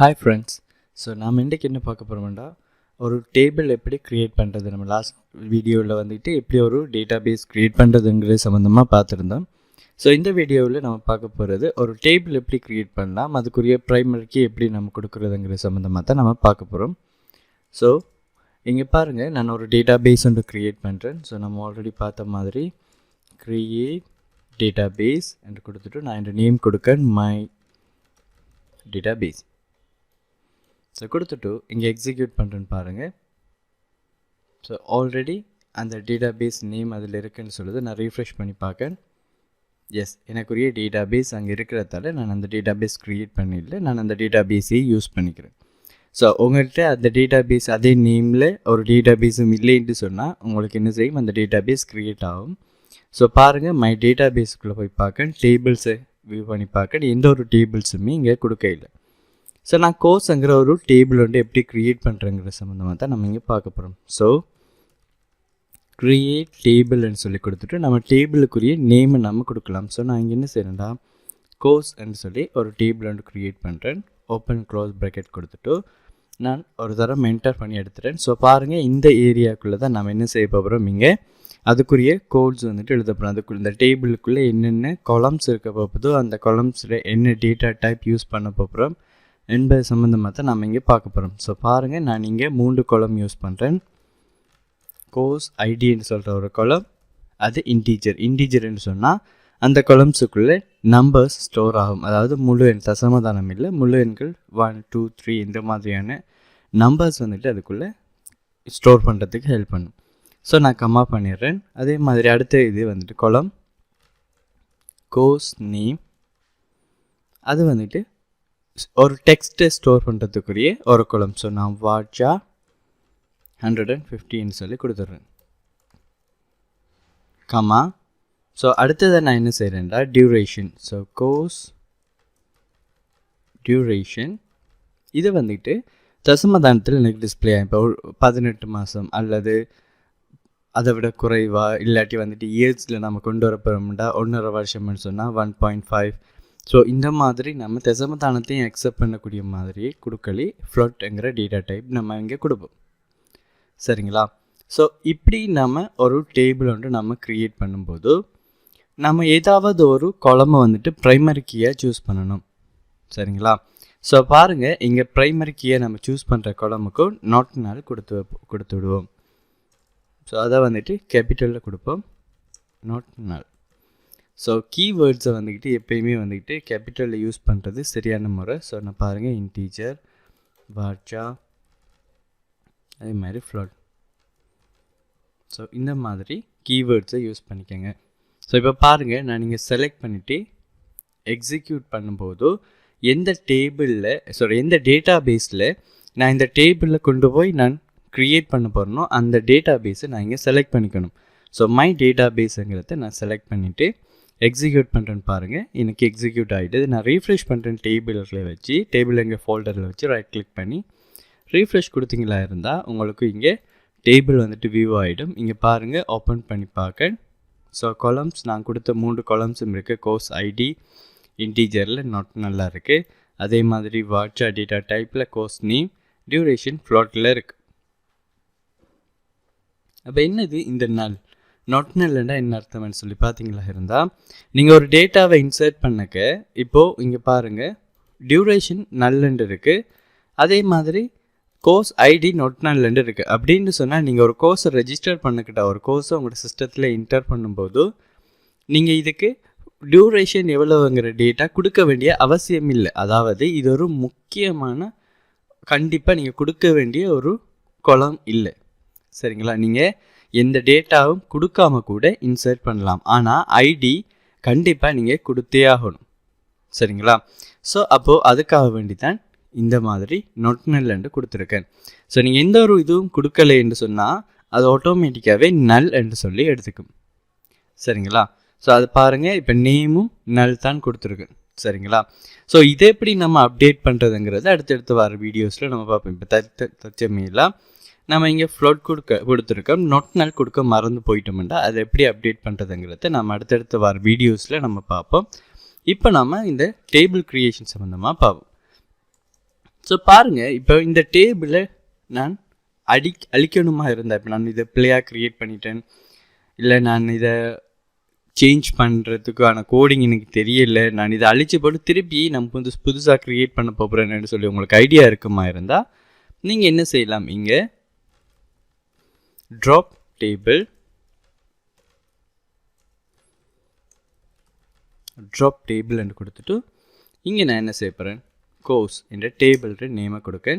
Hi friends. So நாம் இன்றைக்கி என்ன பார்க்க போகிறோம்னா ஒரு டேபிள் எப்படி க்ரியேட் பண்ணுறது. நம்ம லாஸ்ட் வீடியோவில் வந்துட்டு எப்படி ஒரு டேட்டாபேஸ் க்ரியேட் பண்ணுறதுங்கிறது சம்மந்தமாக பார்த்துருந்தோம். ஸோ இந்த வீடியோவில் நம்ம பார்க்க போகிறது ஒரு டேபிள் எப்படி க்ரியேட் பண்ணலாம், அதுக்குரிய ப்ரைமரிக்கு எப்படி நம்ம கொடுக்குறதுங்கிற சம்மந்தமாக தான் நம்ம பார்க்க போகிறோம். ஸோ இங்கே பாருங்கள், நான் ஒரு டேட்டாபேஸ் ஒன்று க்ரியேட் பண்ணுறேன். ஸோ நம்ம ஆல்ரெடி பார்த்த மாதிரி க்ரியேட் டேட்டாபேஸ் என்று கொடுத்துட்டு நான் இந்த நேம் கொடுக்கேன் மை டேட்டாபேஸ். ஸோ கொடுத்துட்டு இங்கே எக்ஸிக்யூட் பண்ணுறேன்னு பாருங்கள். ஸோ ஆல்ரெடி அந்த டேட்டாபேஸ் நேம் அதில் இருக்குன்னு சொல்லுது. நான் ரீஃப்ரெஷ் பண்ணி பார்க்கேன். எஸ், எனக்குரிய டேட்டாபேஸ் அங்கே இருக்கிறதால நான் அந்த டேட்டாபேஸ் க்ரியேட் பண்ணிடல, நான் அந்த டேட்டாபேஸையே யூஸ் பண்ணிக்கிறேன். ஸோ உங்கள்கிட்ட அந்த டேட்டாபேஸ் அதே நேமில் ஒரு டேட்டாபேஸும் இல்லைன்னு சொன்னால் உங்களுக்கு என்ன செய்யும், அந்த டேட்டாபேஸ் க்ரியேட் ஆகும். ஸோ பாருங்கள், மை டேட்டாபேஸுக்குள்ளே போய் பார்க்கேன், டேபிள்ஸை வியூ பண்ணி பார்க்கேன், எந்த ஒரு டேபிள்ஸுமே இங்கே கொடுக்க இல்லை. ஸோ நான் கோர்ஸுங்கிற ஒரு டேபிள் வந்து எப்படி க்ரியேட் பண்ணுறேங்கிற சம்மந்தமாக தான் நம்ம இங்கே பார்க்க போகிறோம். ஸோ க்ரியேட் டேபிள்னு சொல்லி கொடுத்துட்டு நம்ம டேபிளுக்குரிய நேமை நம்ம கொடுக்கலாம். ஸோ நான் இங்கே என்ன செய்கிறேன்டா, கோர்ஸ்ன்னு சொல்லி ஒரு டேபிள் வந்து க்ரியேட் பண்ணுறேன். ஓப்பன் க்ளோஸ் ப்ராக்கெட் கொடுத்துட்டு நான் ஒரு தரம் என்டர் பண்ணி எடுத்துகிறேன். ஸோ பாருங்கள், இந்த ஏரியாக்குள்ளே தான் நம்ம என்ன செய்ய போகிறோம், இங்கே அதுக்குரிய கோட்ஸ் வந்துட்டு எழுத போகிறோம். அதுக்குள்ள இந்த டேபிளுக்குள்ளே என்னென்ன காலம்ஸ் இருக்க போகுதோ அந்த காலம்ஸில் என்ன டேட்டா டைப் யூஸ் பண்ண போகிறோம் என்பது சம்மந்தமாக தான் நம்ம இங்கே பார்க்க போகிறோம். ஸோ பாருங்கள், நான் இங்கே 3 காலம் யூஸ் பண்ணுறேன். கோர்ஸ் ஐடின்னு சொல்கிற ஒரு காலம், அது இன்டீஜர்னு சொன்னால் அந்த காலம்ஸுக்குள்ளே நம்பர்ஸ் ஸ்டோர் ஆகும். அதாவது முழு எண், தசமதானம் இல்லை, முழு எண்கள் 1 2 3 இந்த மாதிரியான நம்பர்ஸ் வந்துட்டு அதுக்குள்ளே ஸ்டோர் பண்ணுறதுக்கு ஹெல்ப் பண்ணும். ஸோ நான் கம்மா பண்ணிடுறேன். அதே மாதிரி அடுத்த இது வந்துட்டு காலம் கோர்ஸ் நேம், அது வந்துட்டு ஒரு டெக்ஸ்ட்டை ஸ்டோர் பண்ணுறதுக்குரிய ஒரு காலம். ஸோ நான் வாட்சா 150ன்னு சொல்லி கொடுத்துட்றேன், கமா. ஸோ அடுத்ததை நான் என்ன செய்கிறேன்டா, டியூரேஷன். ஸோ கோர்ஸ் டியூரேஷன், இது வந்துட்டு தசமதானத்தில் எனக்கு டிஸ்பிளே ஆகும். இப்போ 18 மாதம் அல்லது அதை விட குறைவா, இல்லாட்டி வந்துட்டு இயர்ஸில் நம்ம கொண்டு வர போகிறோம்டா 1.5 வருஷம்னு சொன்னால் 1.5. ஸோ இந்த மாதிரி நம்ம தசமதானத்தையும் அக்செப்ட் பண்ணக்கூடிய மாதிரி கொடுக்கலி ஃப்ளோட்ங்கிற டேட்டா டைப் நம்ம இங்கே கொடுப்போம். சரிங்களா? ஸோ இப்படி நம்ம ஒரு டேபிள் வந்து நம்ம க்ரியேட் பண்ணும்போது நம்ம ஏதாவது ஒரு காலமை வந்துட்டு ப்ரைமரி கீயாக சூஸ் பண்ணணும். சரிங்களா? ஸோ பாருங்கள், இங்கே ப்ரைமரி கீயை நம்ம சூஸ் பண்ணுற காலமுக்கு நாட் கொடுத்து விடுவோம். ஸோ அதை வந்துட்டு கேபிட்டலில் கொடுப்போம், நாட் நல். ஸோ கீவேர்ட்ஸை வந்துக்கிட்டு எப்போயுமே வந்துக்கிட்டு கேபிட்டலில் யூஸ் பண்ணுறது சரியான முறை. ஸோ நான் பாருங்கள், இன்டீஜர், வாட்சா, அதே மாதிரி ஃப்ளோட். ஸோ இந்த மாதிரி கீவேர்ட்ஸை யூஸ் பண்ணிக்கோங்க. ஸோ இப்போ பாருங்கள், நான் நீங்கள் செலக்ட் பண்ணிவிட்டு எக்ஸிக்யூட் பண்ணும்போது எந்த டேட்டா பேஸில் நான் இந்த டேபிளில் கொண்டு போய் நான் க்ரியேட் பண்ண போகிறனோ அந்த டேட்டா பேஸை நான் இங்கே செலக்ட் பண்ணிக்கணும். ஸோ மை டேட்டா பேஸுங்கிறத நான் செலக்ட் பண்ணிவிட்டு எக்ஸிக்யூட் பண்ணுறேன்னு பாருங்கள், எனக்கு எக்ஸிக்யூட் ஆகிடுது. நான் ரீஃப்ரெஷ் பண்ணுறேன், டேபிளில் வச்சு டேபிள் எங்கள் ஃபோல்டரில் வச்சு ரைட் கிளிக் பண்ணி ரீஃப்ரெஷ் கொடுத்தீங்களா இருந்தால் உங்களுக்கு இங்கே டேபிள் வந்துட்டு வியூ ஆகிடும். இங்கே பாருங்கள், ஓப்பன் பண்ணி பார்க்க. ஸோ காலம்ஸ் நான் கொடுத்த 3 காலம்ஸும் இருக்குது. கோர்ஸ் ஐடி இன்டீஜரில் நாட் நல்லா இருக்குது. அதே மாதிரி வாட்சா டேட்டா டைப்பில் கோர்ஸ் நேம், டியூரேஷன் ஃப்ளோட்டில் இருக்குது. அப்போ என்னது இந்த நல், நாட் நல்னா என்ன அர்த்தம்னு சொல்லி பார்த்தீங்களா இருந்தால், நீங்கள் ஒரு டேட்டாவை இன்சர்ட் பண்ணக்க இப்போது இங்கே பாருங்கள், டியூரேஷன் நல்லண்டு இருக்குது, அதே மாதிரி கோர்ஸ் ஐடி நாட் நல்லண்டு இருக்குது. அப்படின்னு சொன்னால் நீங்கள் ஒரு கோர்ஸை ரெஜிஸ்டர் பண்ணிக்கிட்ட ஒரு கோர்ஸை உங்களோட சிஸ்டத்தில் இன்டர் பண்ணும்போது நீங்கள் இதுக்கு டியூரேஷன் எவ்வளோங்கிற டேட்டா கொடுக்க வேண்டிய அவசியம் இல்லை. அதாவது இது ஒரு முக்கியமான, கண்டிப்பாக நீங்கள் கொடுக்க வேண்டிய ஒரு காலம் இல்லை. சரிங்களா? நீங்கள் எந்த டேட்டாவும் கொடுக்காம கூட இன்சர்ட் பண்ணலாம், ஆனால் ஐடி கண்டிப்பாக நீங்கள் கொடுத்தே ஆகணும். சரிங்களா? ஸோ அப்போது அதுக்காக வேண்டி தான் இந்த மாதிரி நாட் நல் என்று கொடுத்துருக்கேன். ஸோ நீங்கள் எந்த ஒரு இதுவும் கொடுக்கலை என்று சொன்னால் அது ஆட்டோமேட்டிக்காகவே நல் என்று சொல்லி எடுத்துக்கும். சரிங்களா? ஸோ அது பாருங்கள், இப்போ நேமும் நல் தான் கொடுத்துருக்கேன். சரிங்களா? ஸோ இதை எப்படி நம்ம அப்டேட் பண்ணுறதுங்கிறது அடுத்தடுத்து வர வீடியோஸில் நம்ம பார்ப்போம். இப்போ தச்சமையெல்லாம் நம்ம இங்கே ஃப்ளோட் கொடுத்துருக்கோம், நாட் நல் கொடுக்க மறந்து போயிட்டோம்னா அதை எப்படி அப்டேட் பண்ணுறதுங்கிறத நம்ம அடுத்தடுத்து வர வீடியோஸில் நம்ம பார்ப்போம். இப்போ நம்ம இந்த டேபிள் க்ரியேஷன் சம்மந்தமாக பார்ப்போம். ஸோ பாருங்கள், இப்போ இந்த டேபிளை நான் அழிக்கணுமா இருந்தால், இப்போ நான் இதை பிளேயாக க்ரியேட் பண்ணிட்டேன், இல்லை நான் இதை சேஞ்ச் பண்ணுறதுக்கான கோடிங் எனக்கு தெரியல, நான் இதை அழிச்சு போட்டு திருப்பி நம்ம புதுசாக க்ரியேட் பண்ண போகிறேன்னு சொல்லி உங்களுக்கு ஐடியா இருக்குமா இருந்தால் நீங்கள் என்ன செய்யலாம், இங்கே ட்ராப் டேபிள் என்று கொடுத்துட்டு இங்கே நான் என்ன செய்ய போகிறேன், கோர்ஸ் என்ற டேபிள் நேமை கொடுத்து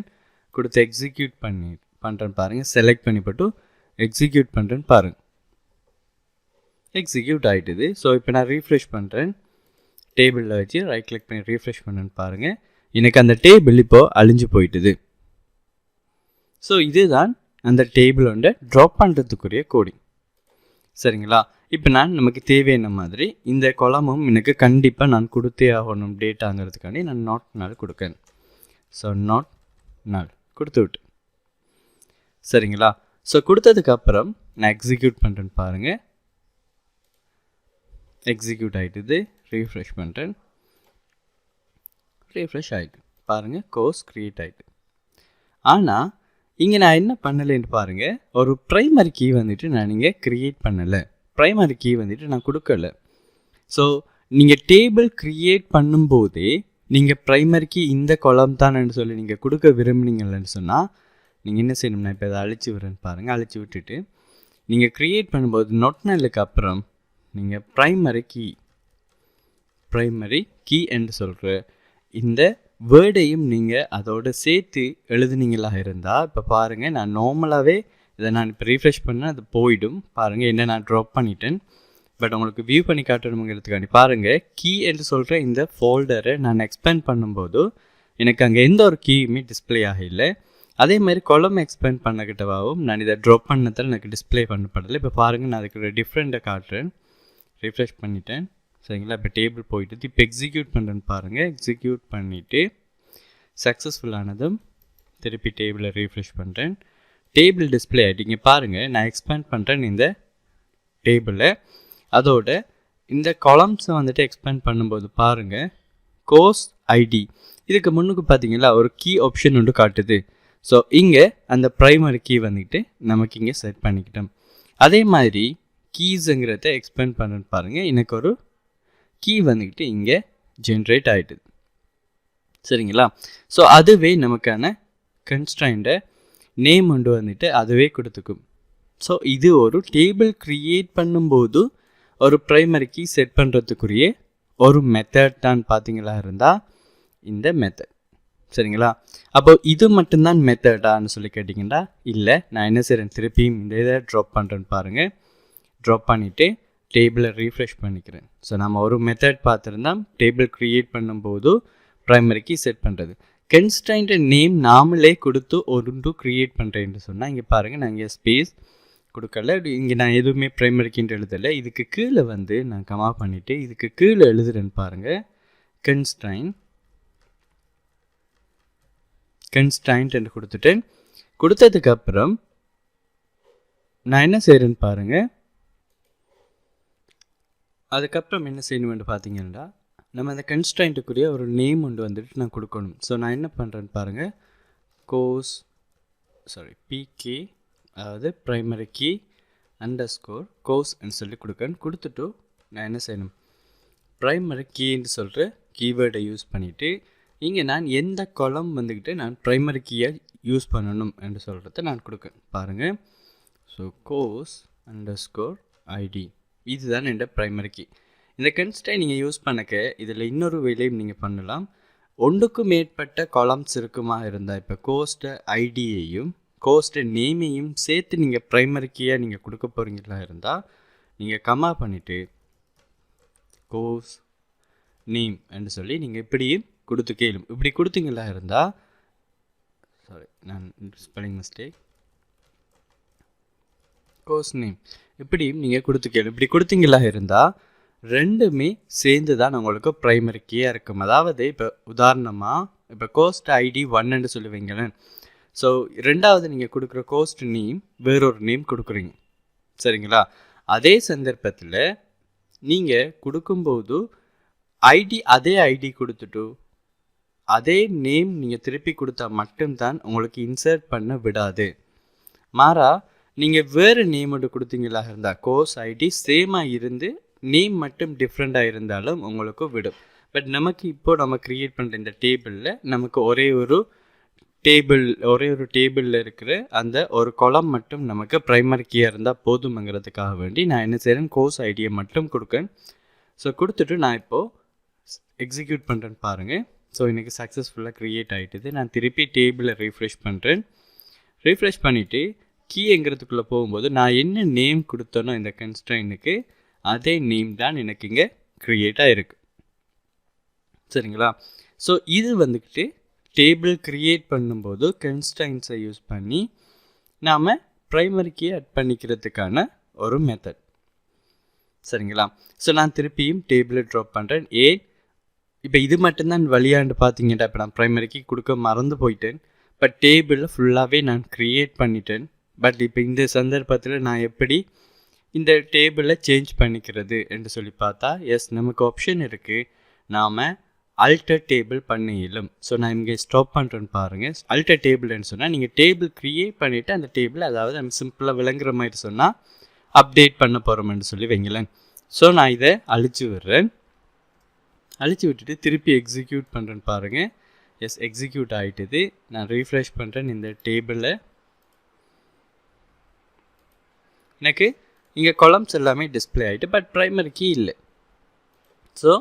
எக்ஸிக்யூட் பண்ணுறேன் பாருங்கள். செலக்ட் பண்ணி போட்டு எக்ஸிக்யூட் பண்ணுறேன்னு பாருங்கள், எக்ஸிக்யூட் ஆகிட்டுது. ஸோ இப்போ நான் ரீஃப்ரெஷ் பண்ணுறேன், டேபிளில் வச்சு ரைட் கிளிக் பண்ணி ரீஃப்ரெஷ் பண்ணுறேன்னு பாருங்கள், எனக்கு அந்த டேபிள் இப்போது அழிஞ்சு போயிட்டுது. ஸோ இதுதான் அந்த டேபிளோட ட்ராப் பண்ணுறதுக்குரிய கோடிங். சரிங்களா? இப்போ நான் நமக்கு தேவையான மாதிரி இந்த கொலமும் எனக்கு கண்டிப்பாக நான் கொடுத்தே ஆகணும் டேட்டாங்கிறதுக்காண்டி நான் நாட் நல் கொடுக்கேன். ஸோ நாட் நல் கொடுத்து விட்டு, சரிங்களா? ஸோ கொடுத்ததுக்கப்புறம் நான் எக்ஸிக்யூட் பண்ணுறேன்னு பாருங்கள், எக்ஸிக்யூட் ஆகிட்டுது. ரீஃப்ரெஷ் பண்ணுறேன், ரீஃப்ரெஷ் ஆகிட்டு பாருங்கள், கோர்ஸ் க்ரியேட் ஆகிட்டு. ஆனால் இங்கே நான் என்ன பண்ணலைன்னு பாருங்கள், ஒரு ப்ரைமரி கீ வந்துட்டு நான் இங்கே க்ரியேட் பண்ணலை, ப்ரைமரி கீ வந்துட்டு நான் கொடுக்கல. ஸோ நீங்கள் டேபிள் க்ரியேட் பண்ணும்போதே நீங்கள் ப்ரைமரி கீ இந்த கொலம் தானு சொல்லி நீங்கள் கொடுக்க விரும்புனீங்கன்னு சொன்னால் நீங்கள் என்ன செய்யணும்னா, இப்போ அதை அழிச்சு விடுறேன்னு பாருங்கள், அழிச்சு விட்டுட்டு நீங்கள் க்ரியேட் பண்ணும்போது நொட்னலுக்கு அப்புறம் நீங்கள் ப்ரைமரி கீ என்று சொல்கிற இந்த வேர்டையும் நீங்கள் அதோடு சேர்த்து எழுதுனீங்களா இருந்தால், இப்போ பாருங்கள், நான் நார்மலாகவே இதை நான் இப்போ ரீஃப்ரெஷ் பண்ணால் அது போயிடும். பாருங்கள், என்ன நான் ட்ராப் பண்ணிட்டேன், பட் உங்களுக்கு வியூ பண்ணி காட்டணுங்கிறதுக்காண்டி பாருங்கள், கீ என்று சொல்கிற இந்த ஃபோல்டரை நான் எக்ஸ்பேண்ட் பண்ணும்போது எனக்கு அங்கே எந்த ஒரு கீயுமே டிஸ்பிளே ஆகலை. அதே மாதிரி கொலம் எக்ஸ்பேண்ட் பண்ணக்கிட்டவாகவும் நான் இதை ட்ராப் பண்ணதால் எனக்கு டிஸ்பிளே பண்ணப்படலை. இப்போ பாருங்கள், நான் அதுக்கு ஒரு டிஃப்ரெண்ட்டை காட்டுறேன், ரீஃப்ரெஷ் பண்ணிட்டேன். சரிங்களா? இப்போ டேபிள் போயிட்டு இப்போ எக்ஸிக்யூட் பண்ணுறேன்னு பாருங்கள், எக்ஸிக்யூட் பண்ணிவிட்டு சக்ஸஸ்ஃபுல்லானதும் திருப்பி டேபிளை ரீஃப்ரெஷ் பண்ணுறேன், டேபிள் டிஸ்பிளே ஆகிட்டு. இங்கே பாருங்கள், நான் எக்ஸ்பேண்ட் பண்ணுறேன் இந்த டேபிளை, அதோட இந்த காலம்ஸை வந்துட்டு எக்ஸ்பேண்ட் பண்ணும்போது பாருங்கள், கோர்ஸ் ஐடி இதுக்கு முன்னுக்கு பார்த்தீங்களா ஒரு கீ ஆப்ஷன் ஒன்று காட்டுது. ஸோ இங்கே அந்த ப்ரைமரி கீ வந்துக்கிட்டு நமக்கு இங்கே செட் பண்ணிக்கிட்டோம். அதே மாதிரி கீஸுங்கிறத எக்ஸ்பேண்ட் பண்ணுன்னு பாருங்கள், எனக்கு ஒரு கீ வந்துக்கிட்டு இங்கே ஜென்ரேட் ஆகிட்டுது. சரிங்களா? ஸோ அதுவே நமக்கான கன்ஸ்ட்ரைண்ட்டை நேம் கொண்டு வந்துட்டு அதுவே கொடுத்துக்கும். ஸோ இது ஒரு டேபிள் க்ரியேட் பண்ணும்போது ஒரு ப்ரைமரி கீ செட் பண்ணுறதுக்குரிய ஒரு மெத்தட் தான் பார்த்தீங்களா இருந்தால் இந்த மெத்தட். சரிங்களா? அப்போ இது மட்டும்தான் மெத்தடான்னு சொல்லி கேட்டிங்கன்னா இல்லை, நான் என்ன செய்கிறேன், திருப்பியும் இந்த இதை ட்ராப் பண்ணுறேன்னு பாருங்கள், ட்ராப் பண்ணிவிட்டு டேபிளை ரீஃப்ரெஷ் பண்ணிக்கிறேன். ஸோ நம்ம ஒரு மெத்தட் பார்த்துருந்தா டேபிள் க்ரியேட் பண்ணும்போது ப்ரைமரி கீ செட் பண்ணுறது. கன்ஸ்ட்ரைண்ட் நேம் நாமளே கொடுத்து ஒரு க்ரியேட் பண்ணுறேன்னு சொன்னால் இங்கே பாருங்கள், நான் இங்கே ஸ்பேஸ் கொடுக்கல, இங்கே நான் எதுவுமே ப்ரைமரி கீன்ட்டு எழுதலை. இதுக்கு கீழே வந்து நான் கமா பண்ணிவிட்டு இதுக்கு கீழே எழுதுறேன்னு பாருங்கள், கன்ஸ்ட்ரைண்ட் என்று கொடுத்துட்டேன். கொடுத்ததுக்கப்புறம் நான் என்ன செய்கிறேன்னு பாருங்கள், அதுக்கப்புறம் என்ன செய்யணும்னு பார்த்தீங்கன்னா நம்ம அந்த கன்ஸ்ட்ரைண்ட்டுக்குரிய ஒரு நேம் ஒன்று வந்துட்டு நான் கொடுக்கணும். ஸோ நான் என்ன பண்ணுறேன்னு பாருங்கள், பிகே அதாவது ப்ரைமரி கீ அண்டர்ஸ்கோர் கோர்ஸ்ன்னு சொல்லி கொடுத்துட்டு நான் என்ன செய்யணும், ப்ரைமரி கீன்னு சொல்கிற கீவேர்டை யூஸ் பண்ணிவிட்டு இங்கே நான் எந்த கொலம் வந்துக்கிட்டு நான் ப்ரைமரி கீயை யூஸ் பண்ணணும் என்று சொல்கிறத நான் கொடுக்கேன் பாருங்கள். ஸோ கோர்ஸ் அண்டர்ஸ்கோர் ஐடி இதுதான் என் ப்ரைமரி கீ. இந்த கன்ஸ்ட்ரைண்ட் நீங்கள் யூஸ் பண்ணக்க இதில் இன்னொரு வேலையும் நீங்கள் பண்ணலாம். ஒன்றுக்கு மேற்பட்ட காலம்ஸ் இருக்குமா இருந்தால், இப்போ கோஸ்ட்டை ஐடியையும் கோஸ்ட்டை நேமையும் சேர்த்து நீங்கள் ப்ரைமரி கீயாக நீங்கள் கொடுக்க போகிறீங்களா இருந்தால் நீங்கள் கமா பண்ணிவிட்டு கோர்ஸ் நேம் என்று சொல்லி நீங்கள் இப்படியும் கொடுத்து கேளும். இப்படி கொடுத்தீங்களா இருந்தால், நான் ஸ்பெல்லிங் மிஸ்டேக், கோர்ஸ் நேம் இப்படியும் நீங்கள் கொடுத்து கேளும். இப்படி கொடுத்தீங்களா இருந்தால் ரெண்டுமே சேர்ந்து தான் உங்களுக்கு ப்ரைமரி கீயாக இருக்கும். அதாவது இப்போ உதாரணமாக இப்போ கோஸ்ட் ஐடி 1ன்னு சொல்லுவீங்களேன். ஸோ ரெண்டாவது நீங்கள் கொடுக்குற கோஸ்ட் நேம் வேறொரு நேம் கொடுக்குறீங்க. சரிங்களா? அதே சந்தர்ப்பத்தில் நீங்கள் கொடுக்கும்போது ஐடி அதே ஐடி கொடுத்துட்டு அதே நேம் நீங்கள் திருப்பி கொடுத்தா மட்டும்தான் உங்களுக்கு இன்சர்ட் பண்ண விடாது. மாறா நீங்கள் வேறு நேம் மட்டும் கொடுத்தீங்களா இருந்தால் கோர்ஸ் ஐடி சேமாக இருந்து நேம் மட்டும் டிஃப்ரெண்ட்டாக இருந்தாலும் உங்களுக்கு விடும். பட் நமக்கு இப்போது நம்ம க்ரியேட் பண்ணுற இந்த டேபிளில் நமக்கு ஒரே ஒரு டேபிளில் இருக்கிற அந்த ஒரு காலம் மட்டும் நமக்கு ப்ரைமரி கீயாக இருந்தால் போதும்ங்கிறதுக்காக வேண்டி நான் என்ன செய்கிறேன், கோர்ஸ் ஐடியை மட்டும் கொடுக்கேன். ஸோ கொடுத்துட்டு நான் இப்போது எக்ஸிக்யூட் பண்ணுறேன்னு பாருங்கள். ஸோ இன்றைக்கி சக்ஸஸ்ஃபுல்லாக க்ரியேட் ஆகிட்டுது. நான் திருப்பி டேபிளை ரீஃப்ரெஷ் பண்ணுறேன். ரீஃப்ரெஷ் பண்ணிவிட்டு கீங்கிறதுக்குள்ளே போகும்போது நான் என்ன நேம் கொடுத்தனோ இந்த கன்ஸ்ட்ரைனுக்கு அதே நேம் தான் எனக்கு இங்கே க்ரியேட் ஆகிருக்கு. சரிங்களா? ஸோ இது வந்துக்கிட்டு டேபிள் க்ரியேட் பண்ணும்போது கன்ஸ்ட்ரைன்ஸை யூஸ் பண்ணி நாம் ப்ரைமரி கீ ஆட் பண்ணிக்கிறதுக்கான ஒரு மெத்தட். சரிங்களா? ஸோ நான் திருப்பியும் டேபிளை ட்ராப் பண்ணுறேன். இப்போ இது மட்டும்தான் வழியாண்டு பார்த்தீங்கன்னா இப்போ நான் ப்ரைமரி கீ கொடுக்க மறந்து போயிட்டேன். பட் டேபிளில் ஃபுல்லாகவே நான் க்ரியேட் பண்ணிட்டேன். பட் இப்போ இந்த சந்தர்ப்பத்தில் நான் எப்படி இந்த டேபிளை சேஞ்ச் பண்ணிக்கிறது என்று சொல்லி பார்த்தா, நமக்கு ஆப்ஷன் இருக்குது. நாம் அல்டர் டேபிள் பண்ண இயலும். ஸோ நான் இங்கே ஸ்டாப் பண்ணுறேன்னு பாருங்கள். அல்டர் டேபிள்னு சொன்னால் நீங்கள் டேபிள் க்ரியேட் பண்ணிவிட்டு அந்த டேபிள், அதாவது நம்ம சிம்பிளாக விளங்குற மாதிரி சொன்னால் அப்டேட் பண்ண போகிறோம்னு சொல்லி வைங்களேன். ஸோ நான் இதை அழிச்சு விடுறேன். அழிச்சு விட்டுட்டு திருப்பி எக்ஸிக்யூட் பண்ணுறேன்னு பாருங்கள். எக்ஸிக்யூட் ஆகிட்டுது. நான் ரீஃப்ரெஷ் பண்ணுறேன். இந்த டேபிளில் எனக்கு இங்கே காலம்ஸ் எல்லாமே டிஸ்பிளே ஆகிட்டு, பட் ப்ரைமரி கீ இல்லை. ஸோ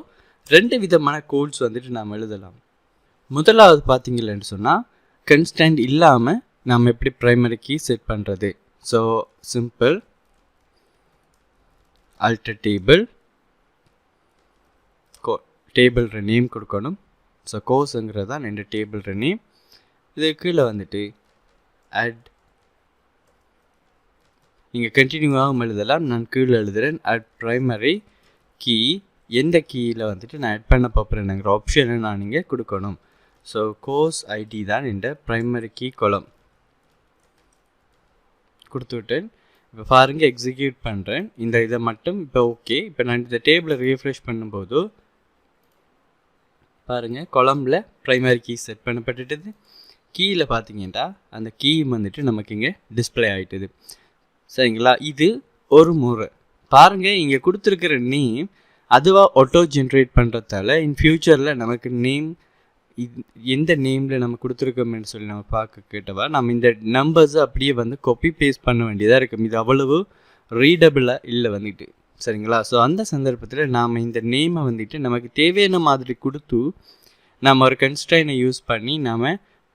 2 விதமான கோட்ஸ் வந்துட்டு நாம் எழுதலாம். முதலாவது பார்த்தீங்கன்னு சொன்னால் கன்ஸ்டன்ட் இல்லாமல் நாம் எப்படி ப்ரைமரி கீ செட் பண்ணுறது. ஸோ சிம்பிள் அல்டர் டேபிள் நேம் கொடுக்கணும். ஸோ கோர்ஸுங்கிறது தான் 2 டேபிள் நேம். இது கீழே வந்துட்டு அட், நீங்கள் கண்டினியூவாகவும் எழுதலாம். நான் கீழே எழுதுகிறேன் அட் ப்ரைமரி கீ. எந்த கீயில் வந்துட்டு நான் ஆட் பண்ண போகிறேன்னுங்கிற ஆப்ஷனை நான் இங்கே கொடுக்கணும். ஸோ கோர்ஸ் ஐடி தான் இந்த ப்ரைமரி கீ கொலம் கொடுத்துவிட்டேன். இப்போ பாருங்கள், எக்ஸிக்யூட் பண்ணுறேன். இந்த இதை மட்டும் இப்போ ஓகே. இப்போ நான் இந்த டேபிளை ரீஃப்ரெஷ் பண்ணும்போது பாருங்கள், கொலம்பில் ப்ரைமரி கீ செட் பண்ணப்பட்டுது. கீயில் பார்த்தீங்கன்னா அந்த கீ வந்துட்டு நமக்கு இங்கே டிஸ்பிளே ஆகிட்டுது. சரிங்களா? இது ஒரு முறை. பாருங்கள், இங்கே கொடுத்துருக்கிற நேம் அதுவாக ஆட்டோ ஜென்ரேட் பண்ணுறதால இன் ஃப்யூச்சரில் நமக்கு நேம் எந்த நேமில் நம்ம கொடுத்துருக்கோம்னு சொல்லி நம்ம பார்க்க கேட்டவா நம்ம இந்த நம்பர்ஸை அப்படியே வந்து காப்பி பேஸ்ட் பண்ண வேண்டியதாக இருக்கும். இது அவ்வளவு ரீடபிளாக இல்லை வந்துட்டு. சரிங்களா? ஸோ அந்த சந்தர்ப்பத்தில் நாம் இந்த நேமை வந்துட்டு நமக்கு தேவையான மாதிரி கொடுத்து நம்ம ஒரு கன்ஸ்ட்ரைனை யூஸ் பண்ணி நாம்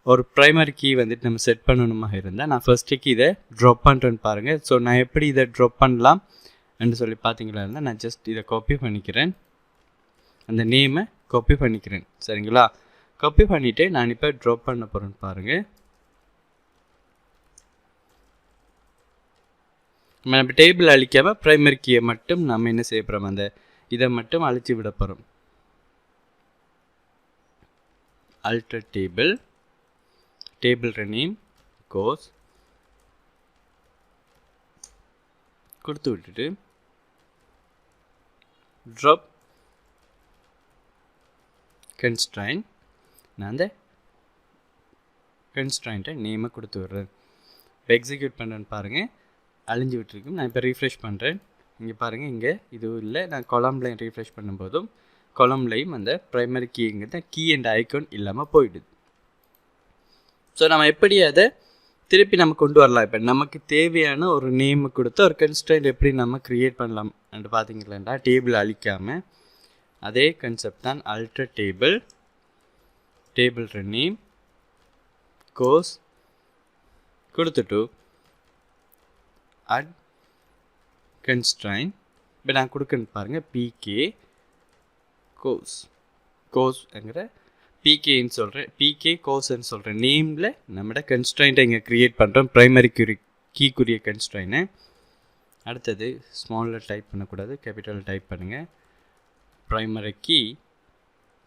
ஒரு ப்ரைமரி கீ வந்துட்டு நம்ம செட் பண்ணணுமாக இருந்தால், நான் ஃபஸ்ட்டுக்கு இதை ட்ராப் பண்ணுறேன்னு பாருங்கள். ஸோ நான் எப்படி இதை ட்ராப் பண்ணலாம் என்று சொல்லி பார்த்தீங்களா இருந்தால், நான் ஜஸ்ட் இதை காப்பி பண்ணிக்கிறேன். அந்த நேமை காப்பி பண்ணிக்கிறேன். சரிங்களா? காப்பி பண்ணிவிட்டு நான் இப்போ ட்ராப் பண்ண போகிறேன்னு பாருங்கள். நம்ம டேபிள் அழிக்காமல் ப்ரைமரி கீயை மட்டும் நம்ம என்ன செய்ய போகிறோம், அந்த இதை மட்டும் அழிச்சு விட போகிறோம். அல்டர் டேபிள் நேம் கோர்ஸ் கொடுத்து விட்டுட்டு ட்ராப் கன்ஸ்ட்ரைன்ட். நான் அந்த கன்ஸ்ட்ரைண்ட்டை நேமை கொடுத்து விட்றேன். இப்போ எக்ஸிக்யூட் பண்ணுறேன்னு பாருங்கள், அழிஞ்சு விட்டுருக்கும். நான் இப்போ ரீஃப்ரெஷ் பண்ணுறேன். இங்கே பாருங்கள், இங்கே இதுவும் இல்லை. நான் கொலம்லையும் ரீஃப்ரெஷ் பண்ணும்போதும் கொலம்லையும் அந்த ப்ரைமரி கீங்கிறது கீ அண்ட் ஐக்கான் இல்லாமல் போயிடுது. ஸோ நம்ம எப்படி அதை திருப்பி நம்ம கொண்டு வரலாம். இப்போ நமக்கு தேவையான ஒரு நேம் கொடுத்து ஒரு கன்ஸ்ட்ரைண்ட் எப்படி நம்ம க்ரியேட் பண்ணலாம் என்று பார்த்தீங்களா, டேபிள் அழிக்காமல் அதே கன்செப்ட் தான். அல்டர் டேபிள் நேம் கோர்ஸ் கொடுத்துட்டு அட் கன்ஸ்ட்ரைன்ட். இப்போ நான் கொடுக்கன்னு பாருங்கள், பிகே கோர்ஸ்ங்கிற பிகேன்னு சொல்கிறேன், பிகே கோர்ஸ்ன்னு சொல்கிறேன். நேமில் நம்மளோட கன்ஸ்ட்ரைண்ட்டை இங்கே க்ரியேட் பண்ணுறோம், ப்ரைமரி கீக்குரிய கன்ஸ்ட்ரைனை. அடுத்தது ஸ்மாலில் டைப் பண்ணக்கூடாது, கேபிட்டல் டைப் பண்ணுங்கள். Primary key.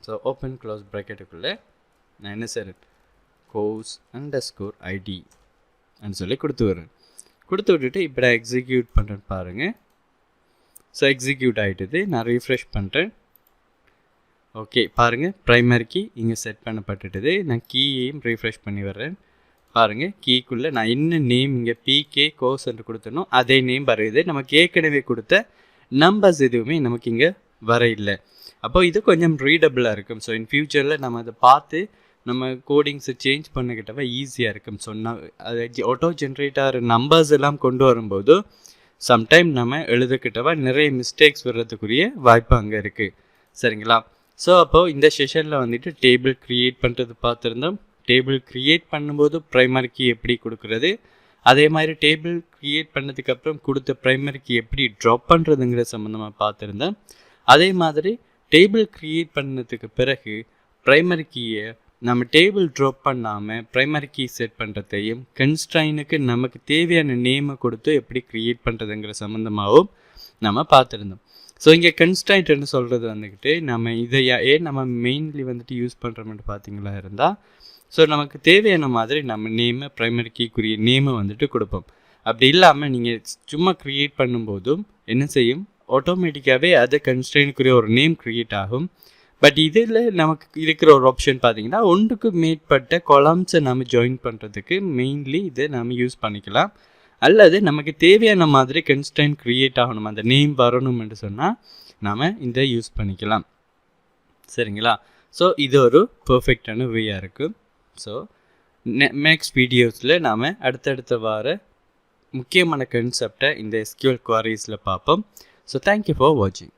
So open close ப்ராக்கெட்டுக்குள்ளே நான் என்ன செய்கிறேன், கோர்ஸ் அண்டர்ஸ்கோர் ஐடி அப்படின்னு சொல்லி கொடுத்து விட்டுட்டு இப்போ நான் எக்ஸிக்யூட் பண்ணுறேன்னு பாருங்கள். ஸோ எக்ஸிக்யூட் ஆகிட்டுது. நான் ரீஃப்ரெஷ் பண்ணுறேன். ஓகே பாருங்கள், ப்ரைமரி கீ இங்கே செட் பண்ணப்பட்டுட்டது. நான் கீயையும் ரீஃப்ரெஷ் பண்ணி வர்றேன். பாருங்கள், கீக்குள்ளே நான் என்ன நேம் இங்கே பிகே கோர்ஸ் என்று கொடுத்தனோ அதே நேம் வருது. நமக்கு ஏற்கனவே கொடுத்த நம்பர்ஸ் எதுவுமே நமக்கு இங்கே வர இல்லை. அப்போ இது கொஞ்சம் ரீடபிளாக இருக்கும். ஸோ இன் ஃப்யூச்சரில் நம்ம அதை பார்த்து நம்ம கோடிங்ஸை சேஞ்ச் பண்ணிக்கிட்டவ ஈஸியாக இருக்கும். ஸோ அது ஆட்டோ ஜென்ரேட் ஆகிற நம்பர்ஸ் எல்லாம் கொண்டு வரும்போது சம்டைம் நம்ம எழுதுக்கிட்டவ நிறைய மிஸ்டேக்ஸ் வர்றதுக்குரிய வாய்ப்பு அங்கே இருக்குது. சரிங்களா? ஸோ அப்போது இந்த செஷனில் வந்துட்டு டேபிள் க்ரியேட் பண்ணுறது பார்த்துருந்தோம். டேபிள் க்ரியேட் பண்ணும்போது ப்ரைமரி கீ எப்படி கொடுக்குறது, அதே மாதிரி டேபிள் க்ரியேட் பண்ணதுக்கப்புறம் கொடுத்த ப்ரைமரி கீ எப்படி ட்ராப் பண்ணுறதுங்கிற சம்மந்தமாக பார்த்துருந்தேன். அதே மாதிரி டேபிள் க்ரியேட் பண்ணதுக்கு பிறகு ப்ரைமரி கீயை நம்ம டேபிள் ட்ராப் பண்ணாமல் ப்ரைமரி கீ செட் பண்ணுறதையும் கன்ஸ்ட்ரைனுக்கு நமக்கு தேவையான நேமை கொடுத்து எப்படி க்ரியேட் பண்ணுறதுங்கிற சம்மந்தமாகவும் நம்ம பார்த்துருந்தோம். ஸோ இங்கே கன்ஸ்ட்ரைன்ட்னு சொல்கிறது வந்துக்கிட்டு நம்ம இதை நம்ம மெயின்லி வந்துட்டு யூஸ் பண்ணுறோம்னு பார்த்தீங்களா இருந்தால், ஸோ நமக்கு தேவையான மாதிரி நம்ம நேமை ப்ரைமரி கீக்குரிய நேமை வந்துட்டு கொடுப்போம். அப்படி இல்லாமல் நீங்கள் சும்மா க்ரியேட் பண்ணும்போதும் என்ன செய்யும், ஆட்டோமேட்டிக்காகவே அது கன்ஸ்ட்ரைனுக்குரிய ஒரு நேம் க்ரியேட் ஆகும். பட் இதில் நமக்கு இருக்கிற ஒரு ஆப்ஷன் பார்த்தீங்கன்னா, ஒன்றுக்கு மேற்பட்ட கொலம்ஸை நம்ம ஜாயின் பண்ணுறதுக்கு மெயின்லி இதை நம்ம யூஸ் பண்ணிக்கலாம். அல்லது நமக்கு தேவையான மாதிரி கன்ஸ்ட்ரைன்ட் க்ரியேட் ஆகணும், அந்த நேம் வரணும் என்று சொன்னால் நாம் இதை யூஸ் பண்ணிக்கலாம். சரிங்களா? ஸோ இது ஒரு பர்ஃபெக்டான வேயாக இருக்குது. ஸோ நெக்ஸ்ட் வீடியோஸில் நாம் அடுத்தடுத்த வார முக்கியமான கன்செப்டை இந்த SQL குவாரிஸில் பார்ப்போம். ஸோ தேங்க்யூ ஃபார் வாட்சிங்.